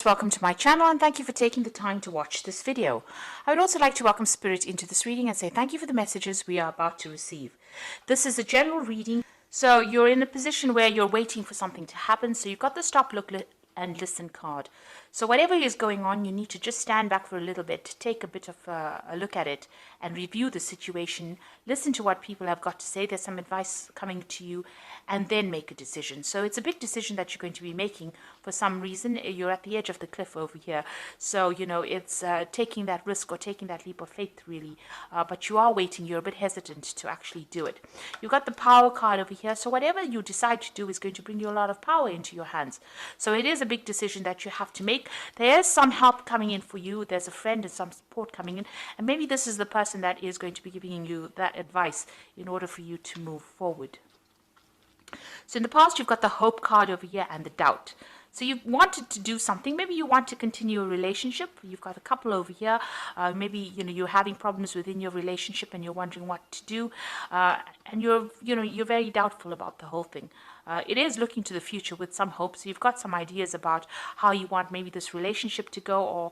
Welcome to my channel and thank you for taking the time to watch this video. I would also like to welcome Spirit into this reading and say thank you for the messages we are about to receive. This is a general reading, so you're in a position where you're waiting for something to happen, so you've got the stop, look, and listen card. So whatever is going on, you need to just stand back for a little bit, take a bit of a look at it and review the situation, listen to what people have got to say. There's some advice coming to you and then make a decision. So it's a big decision that you're going to be making. For some reason, you're at the edge of the cliff over here. So, it's taking that risk or taking that leap of faith, really. But you are waiting. You're a bit hesitant to actually do it. You've got the power card over here. So whatever you decide to do is going to bring you a lot of power into your hands. So it is a big decision that you have to make. There is some help coming in for you. There's a friend and some support coming in. And maybe this is the person that is going to be giving you that advice in order for you to move forward. So in the past, you've got the hope card over here and the doubt. So you've wanted to do something. Maybe you want to continue a relationship. You've got a couple over here. Maybe you're having problems within your relationship and you're wondering what to do. And you're very doubtful about the whole thing. It is looking to the future with some hope. So you've got some ideas about how you want maybe this relationship to go, or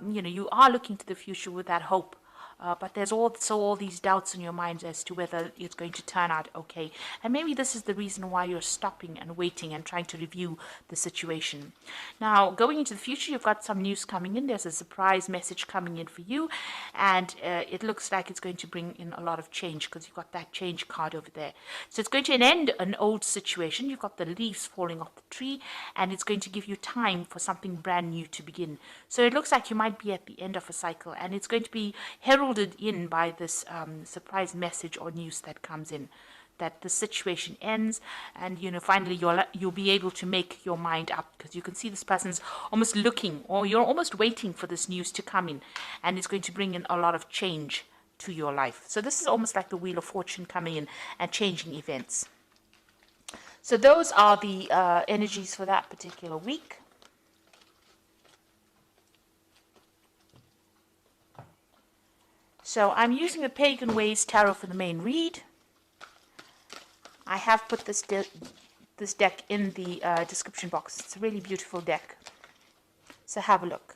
you are looking to the future with that hope. But there's also all these doubts in your mind as to whether it's going to turn out okay. And maybe this is the reason why you're stopping and waiting and trying to review the situation. Now, going into the future, you've got some news coming in. There's a surprise message coming in for you. And it looks like it's going to bring in a lot of change because you've got that change card over there. So it's going to end an old situation. You've got the leaves falling off the tree. And it's going to give you time for something brand new to begin. So it looks like you might be at the end of a cycle. And it's going to be heralded in by this surprise message or news that comes in, that the situation ends, and finally you'll be able to make your mind up, because you can see this person's almost looking, or you're almost waiting for this news to come in, and it's going to bring in a lot of change to your life. So this is almost like the Wheel of Fortune coming in and changing events. So those are the energies for that particular week. So I'm using the Pagan Ways Tarot for the main read. I have put this deck in the description box. It's a really beautiful deck. So have a look.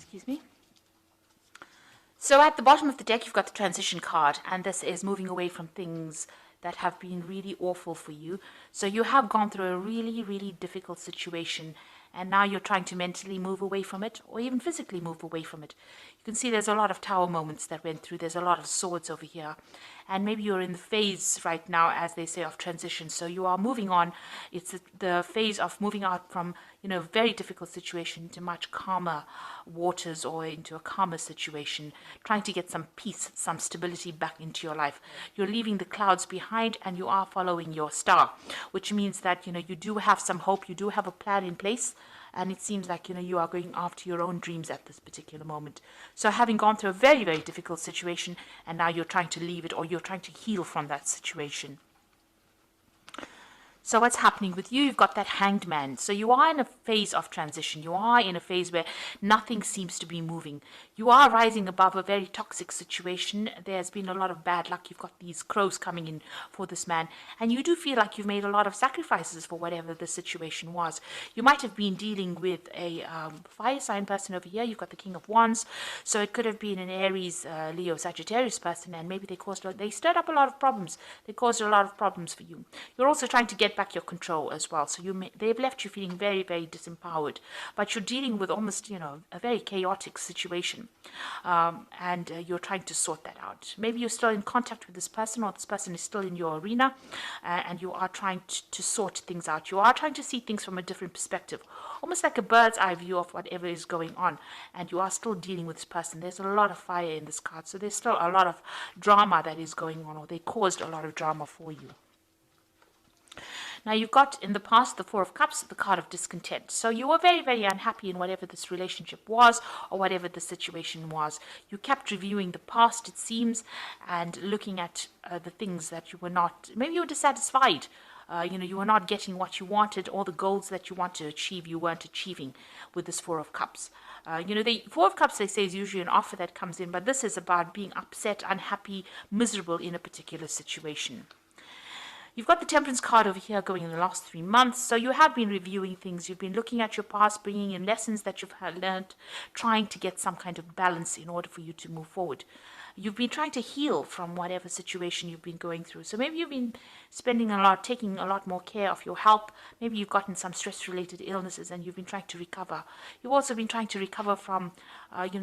Excuse me. So at the bottom of the deck, you've got the transition card, and this is moving away from things that have been really awful for you. So you have gone through a really, really difficult situation, and now you're trying to mentally move away from it, or even physically move away from it. You can see there's a lot of tower moments that went through. There's a lot of swords over here. And maybe you're in the phase right now, as they say, of transition. So you are moving on. It's the phase of moving out from, a very difficult situation to much calmer waters, or into a calmer situation, trying to get some peace, some stability back into your life. You're leaving the clouds behind and you are following your star, which means that, you do have some hope. You do have a plan in place. And it seems like, you are going after your own dreams at this particular moment. So having gone through a very, very difficult situation, and now you're trying to leave it, or you're trying to heal from that situation. So what's happening with you? You've got that Hanged Man. So you are in a phase of transition. You are in a phase where nothing seems to be moving. You are rising above a very toxic situation. There's been a lot of bad luck. You've got these crows coming in for this man. And you do feel like you've made a lot of sacrifices for whatever the situation was. You might have been dealing with a fire sign person over here. You've got the King of Wands. So it could have been an Aries, Leo, Sagittarius person. And maybe they stirred up a lot of problems. They caused a lot of problems for you. You're also trying to get get back your control as well. So they've left you feeling very, very disempowered, but you're dealing with almost, a very chaotic situation, and you're trying to sort that out. Maybe you're still in contact with this person, or this person is still in your arena, and you are trying to sort things out. You are trying to see things from a different perspective, almost like a bird's eye view of whatever is going on, and you are still dealing with this person. There's a lot of fire in this card, so there's still a lot of drama that is going on, or they caused a lot of drama for you. Now, you've got in the past the Four of Cups, the card of discontent. So you were very, very unhappy in whatever this relationship was, or whatever the situation was. You kept reviewing the past, it seems, and looking at the things that you were not, maybe you were dissatisfied. You were not getting what you wanted, all the goals that you want to achieve, you weren't achieving with this Four of Cups. The Four of Cups, they say, is usually an offer that comes in, but this is about being upset, unhappy, miserable in a particular situation. You've got the Temperance card over here going in the last 3 months. So you have been reviewing things. You've been looking at your past, bringing in lessons that you've learned, trying to get some kind of balance in order for you to move forward. You've been trying to heal from whatever situation you've been going through. So maybe you've been taking a lot more care of your health. Maybe you've gotten some stress-related illnesses and you've been trying to recover. You've also been trying to recover from,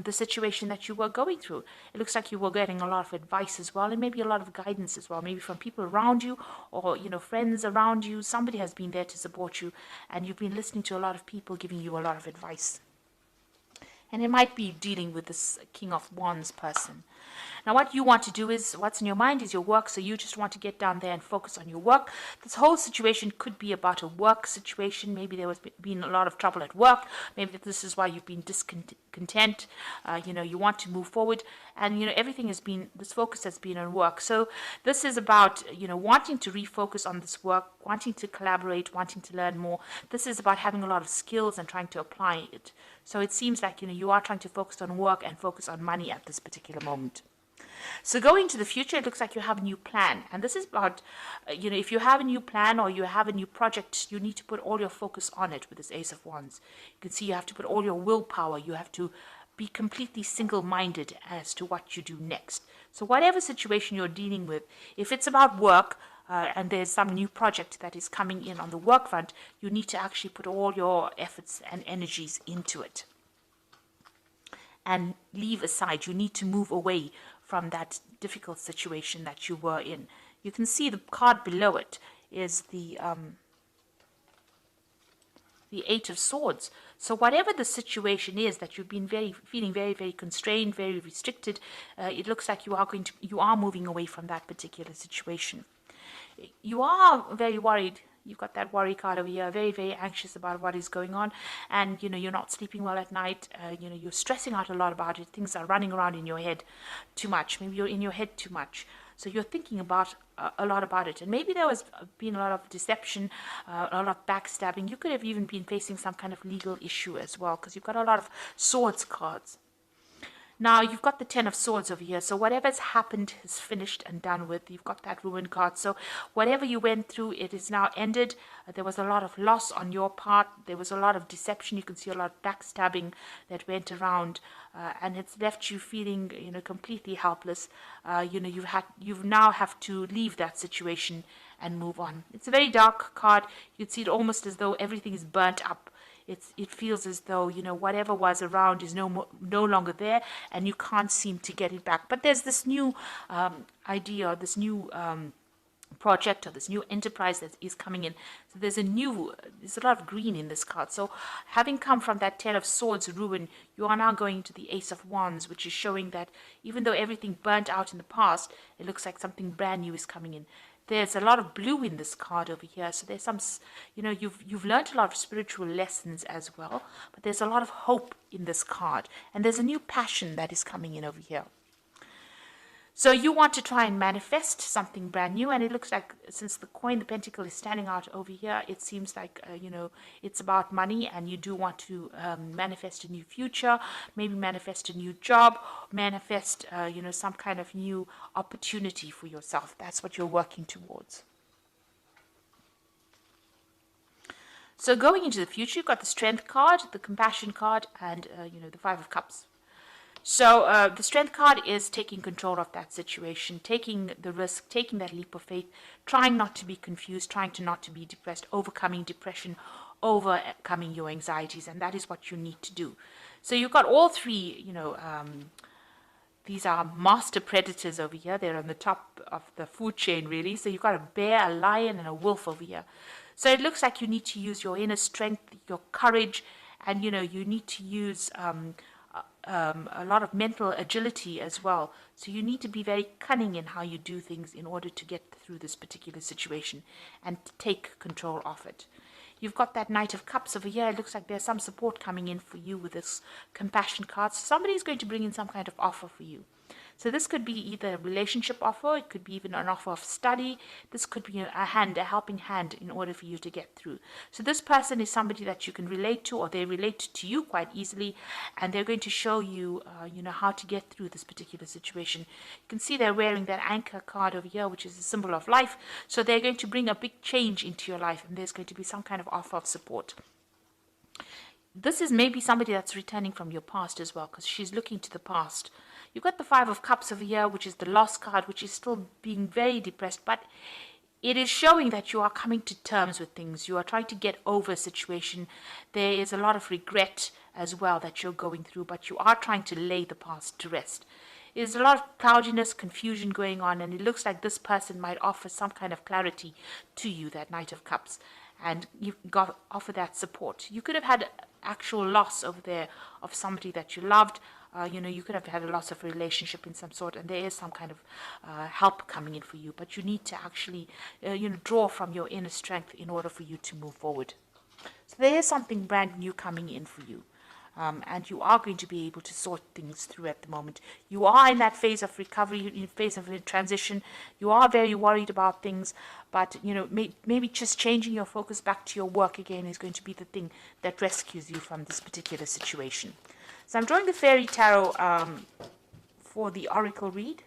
the situation that you were going through. It looks like you were getting a lot of advice as well, and maybe a lot of guidance as well, maybe from people around you, or, friends around you. Somebody has been there to support you, and you've been listening to a lot of people giving you a lot of advice. And it might be dealing with this King of Wands person. Now, what you want to do is, what's in your mind is your work, so you just want to get down there and focus on your work. This whole situation could be about a work situation. Maybe there has been a lot of trouble at work. Maybe this is why you've been discontent. You want to move forward, and, everything has been, this focus has been on work. So this is about, wanting to refocus on this work, wanting to collaborate, wanting to learn more. This is about having a lot of skills and trying to apply it. So it seems like, you are trying to focus on work and focus on money at this particular moment. So going to the future, it looks like you have a new plan. And this is about, if you have a new plan or you have a new project, you need to put all your focus on it with this Ace of Wands. You can see you have to put all your willpower. You have to be completely single-minded as to what you do next. So whatever situation you're dealing with, if it's about work, and there's some new project that is coming in on the work front, you need to actually put all your efforts and energies into it. And leave aside, you need to move away from that difficult situation that you were in. You can see the card below it is the Eight of Swords. So whatever the situation is that you've been feeling very, very constrained, very restricted, it looks like you are moving away from that particular situation. You are very worried. You've got that worry card over here, very, very anxious about what is going on. And, you're not sleeping well at night. You're stressing out a lot about it. Things are running around in your head too much. Maybe you're in your head too much. So you're thinking about a lot about it. And maybe there has been a lot of deception, a lot of backstabbing. You could have even been facing some kind of legal issue as well, because you've got a lot of swords cards. Now, you've got the Ten of Swords over here. So whatever's happened is finished and done with. You've got that Ruin card. So whatever you went through, it is now ended. There was a lot of loss on your part. There was a lot of deception. You can see a lot of backstabbing that went around. And it's left you feeling, completely helpless. You now have to leave that situation and move on. It's a very dark card. You can see it almost as though everything is burnt up. It feels as though, whatever was around is no longer there, and you can't seem to get it back. But there's this new idea, this new project, or this new enterprise that is coming in. So there's a lot of green in this card. So having come from that Ten of Swords ruin, you are now going to the Ace of Wands, which is showing that even though everything burnt out in the past, it looks like something brand new is coming in. There's a lot of blue in this card over here. So there's some, you've learned a lot of spiritual lessons as well. But there's a lot of hope in this card. And there's a new passion that is coming in over here. So you want to try and manifest something brand new. And it looks like, since the coin, the pentacle, is standing out over here, it seems like, it's about money. And you do want to manifest a new future, maybe manifest a new job, manifest, some kind of new opportunity for yourself. That's what you're working towards. So going into the future, you've got the Strength card, the Compassion card, and, the Five of Cups. So the strength card is taking control of that situation, taking the risk, taking that leap of faith, trying not to be confused, trying to not to be depressed, overcoming depression, overcoming your anxieties, and that is what you need to do. So you've got all three, these are master predators over here. They're on the top of the food chain, really. So you've got a bear, a lion, and a wolf over here. So it looks like you need to use your inner strength, your courage, and you need to use a lot of mental agility as well. So you need to be very cunning in how you do things in order to get through this particular situation and to take control of it. You've got that Knight of Cups over here. It looks like there's some support coming in for you with this compassion card. So somebody's going to bring in some kind of offer for you. So this could be either a relationship offer, it could be even an offer of study. This could be a helping hand in order for you to get through. So this person is somebody that you can relate to, or they relate to you quite easily, and they're going to show you, how to get through this particular situation. You can see they're wearing that anchor card over here, which is a symbol of life. So they're going to bring a big change into your life, and there's going to be some kind of offer of support. This is maybe somebody that's returning from your past as well, because she's looking to the past. You've got the Five of Cups over here, which is the lost card, which is still being very depressed, but it is showing that you are coming to terms with things. You are trying to get over a situation. There is a lot of regret as well that you're going through, but you are trying to lay the past to rest. There's a lot of cloudiness, confusion going on, and it looks like this person might offer some kind of clarity to you, that Knight of Cups, and you've got offer that support. You could have had actual loss over there of somebody that you loved. You could have had a loss of a relationship in some sort, and there is some kind of help coming in for you. But you need to actually, draw from your inner strength in order for you to move forward. So there is something brand new coming in for you. And you are going to be able to sort things through at the moment. You are in that phase of recovery, in phase of transition. You are very worried about things, but maybe just changing your focus back to your work again is going to be the thing that rescues you from this particular situation. So I'm drawing the Fairy Tarot for the Oracle read.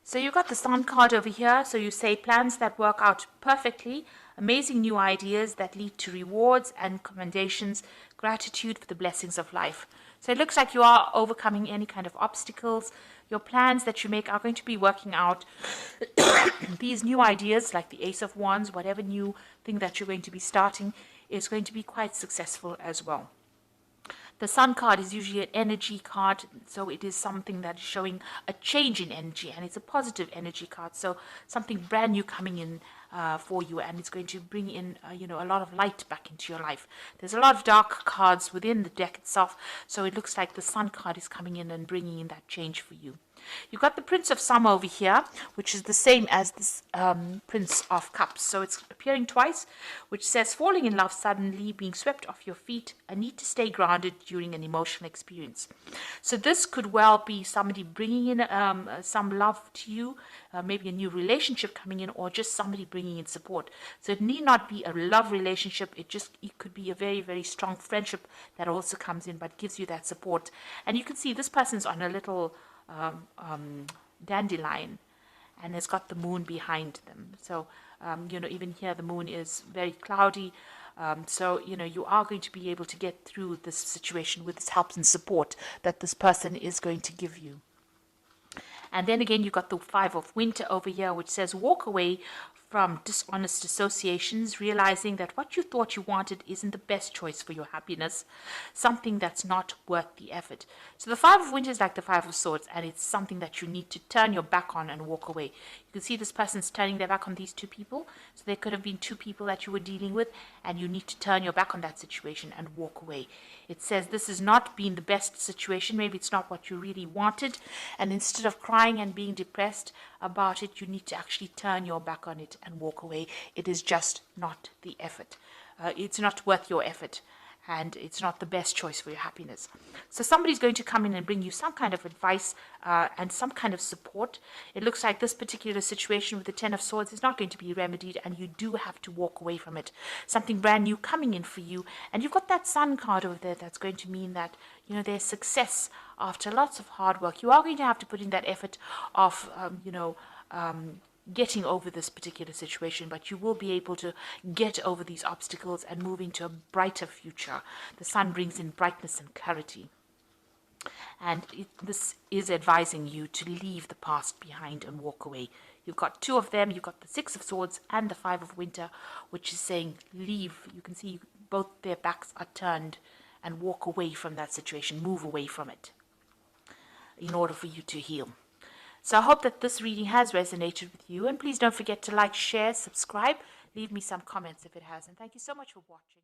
So you've got the Sun card over here. So you say plans that work out perfectly, amazing new ideas that lead to rewards and commendations, gratitude for the blessings of life. So it looks like you are overcoming any kind of obstacles. Your plans that you make are going to be working out. These new ideas, like the Ace of Wands, whatever new thing that you're going to be starting, is going to be quite successful as well. The Sun card is usually an energy card, so it is something that is showing a change in energy, and it's a positive energy card, so something brand new coming in for you, and it's going to bring in a lot of light back into your life. There's a lot of dark cards within the deck itself, so it looks like the Sun card is coming in and bringing in that change for you. You've got the Prince of Summer over here, which is the same as this Prince of Cups. So it's appearing twice, which says falling in love suddenly, being swept off your feet, a need to stay grounded during an emotional experience. So this could well be somebody bringing in some love to you, maybe a new relationship coming in, or just somebody bringing in support. So it need not be a love relationship. It could be a very, very strong friendship that also comes in, but gives you that support. And you can see this person's on a little dandelion, and it's got the moon behind them. So even here the moon is very cloudy. So you are going to be able to get through this situation with this help and support that this person is going to give you. And then again, you've got the Five of Winter over here, which says walk away from dishonest associations, realizing that what you thought you wanted isn't the best choice for your happiness, something that's not worth the effort. So the Five of Winter is like the Five of Swords, and it's something that you need to turn your back on and walk away. You can see this person's turning their back on these two people. So there could have been two people that you were dealing with, and you need to turn your back on that situation and walk away. It says this has not been the best situation. Maybe it's not what you really wanted, and instead of crying and being depressed about it, you need to actually turn your back on it and walk away. It is just not the effort. It's not worth your effort, and it's not the best choice for your happiness. So somebody's going to come in and bring you some kind of advice and some kind of support. It looks like this particular situation with the Ten of Swords is not going to be remedied, and you do have to walk away from it. Something brand new coming in for you, and you've got that Sun card over there that's going to mean that there's success after lots of hard work. You are going to have to put in that effort of getting over this particular situation, but you will be able to get over these obstacles and move into a brighter future. The sun brings in brightness and clarity. And this is advising you to leave the past behind and walk away. You've got two of them. You've got the Six of Swords and the Five of Winter, which is saying leave. You can see both their backs are turned, and walk away from that situation. Move away from it in order for you to heal. So I hope that this reading has resonated with you. And please don't forget to like, share, subscribe. Leave me some comments if it has. And thank you so much for watching.